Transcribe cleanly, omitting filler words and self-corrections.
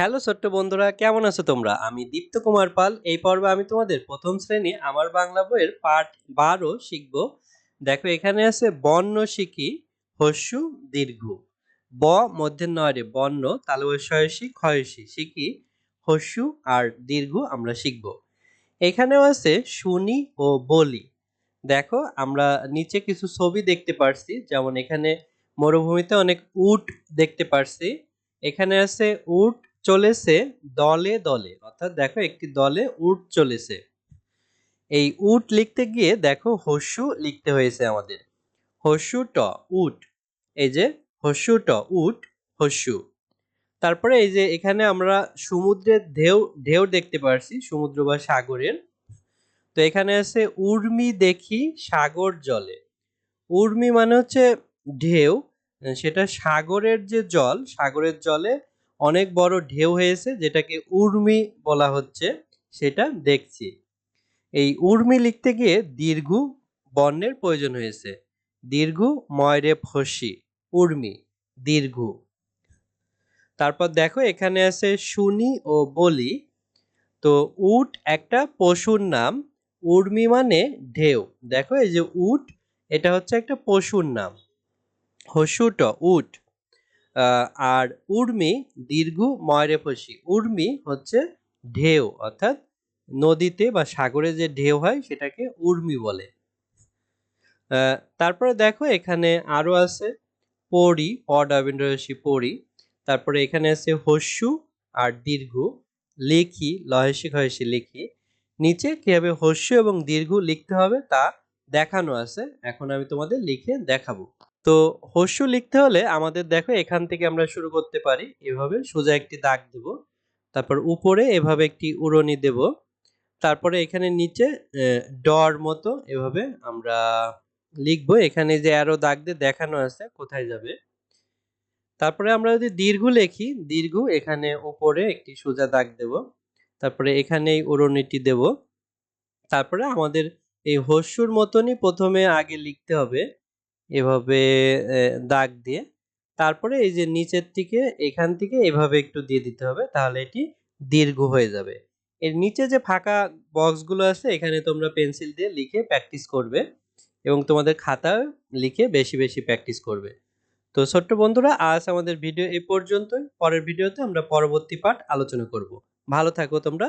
Hello ছোট্ট বন্ধুরা, কেমন আছো তোমরা? আমি দীপ্ত কুমার পাল। এই পর্বে আমি তোমাদের প্রথম শ্রেণী আমার বাংলা বইয়ের পাঠ ১২ শিখব। দেখো এখানে আছে বর্ণ শিখি, হস্যু দীর্ঘ। ব মধ্যের নয়রে বর্ণ, তালবস্যয়সী ক্ষয়সী শিখি, হস্যু আর দীর্ঘ আমরা শিখব। এখানেও আছে শুনি ও বলি। দেখো আমরা নিচে কিছু ছবি দেখতে পারছি, যেমন এখানে মরুভূমিতে অনেক উট দেখতে পারছি। এখানে আছে উট চলেছে দলে দলে, অর্থাৎ দেখো একটি দলে উট চলেছে। এই উট লিখতে গিয়ে দেখো হস্যু লিখতে হয়েছে আমাদের। হস্যু ট উট, এই যে হস্যু ট উট, হস্যু। তারপরে এই যে এখানে আমরা সমুদ্রের ঢেউ ঢেউ দেখতে পারছি, সমুদ্র বা সাগরের। তো এখানে আছে উর্মি দেখি সাগর জলে। উর্মি মানে হচ্ছে ঢেউ, সেটা সাগরের যে জল, সাগরের জলে অনেক বড় ঢেউ হয়েছে যেটাকে উর্মি বলা হচ্ছে, সেটা দেখছি। এই উর্মি লিখতে গিয়ে দীর্ঘ বর্ণের প্রয়োজন হয়েছে। দীর্ঘ ময়রে ফসি, উর্মি দীর্ঘ। তারপর দেখো এখানে আছে শুনি ও বলি। তো উট একটা পশুর নাম, উর্মি মানে ঢেউ। দেখো এই যে উট, এটা হচ্ছে একটা পশুর নাম। হস্যুট উট। আর উর্মি দীর্ঘ ময়রে ফসি, উর্মি হচ্ছে ঢেউ, অর্থাৎ নদীতে বা সাগরে যে ঢেউ হয় সেটাকে উর্মি বলে। তারপরে দেখো এখানে আরো আছে পড়ি, পডাবিন্দ্রসী পড়ি। তারপরে এখানে আছে হস্যু আর দীর্ঘ লিখি, লহেসি খয়েসি লিখি। নিচে কিভাবে হস্য এবং দীর্ঘ লিখতে হবে তা দেখানো আছে, এখন আমি তোমাদের লিখে দেখাবো। তো হস্য লিখতে হলে আমাদের দেখো এখান থেকে আমরা শুরু করতে পারি। এভাবে সোজা একটি দাগ দেব, তারপর উপরে এভাবে একটি উড়নি দেব, তারপরে এখানে নিচে ডর মতো এভাবে আমরা লিখবো। এখানে যে অ্যারো দাগ দিয়ে দেখানো আছে কোথায় যাবে। তারপরে আমরা যদি দীর্ঘ লিখি, দীর্ঘ এখানে উপরে একটি সোজা দাগ দেব, তারপরে এখানে এই উড়নিটি দেব। তারপরে আমাদের এই হস্যুর মতনই প্রথমে আগে লিখতে হবে, এভাবে দাগ দিয়ে। তারপরে এই যে নিচের থেকে এখান থেকে এভাবে একটু দিয়ে দিতে হবে, তাহলে এটি দীর্ঘ হয়ে যাবে। এর নিচে যে ফাঁকা বক্সগুলো আছে এখানে তোমরা পেন্সিল দিয়ে লিখে প্র্যাকটিস করবে এবং তোমাদের খাতায় লিখে বেশি বেশি প্র্যাকটিস করবে। তো ছোট্ট বন্ধুরা, আজ আমাদের ভিডিও এই পর্যন্তই। পরের ভিডিওতে আমরা পরবর্তী পাঠ আলোচনা করব। ভালো থাকো তোমরা।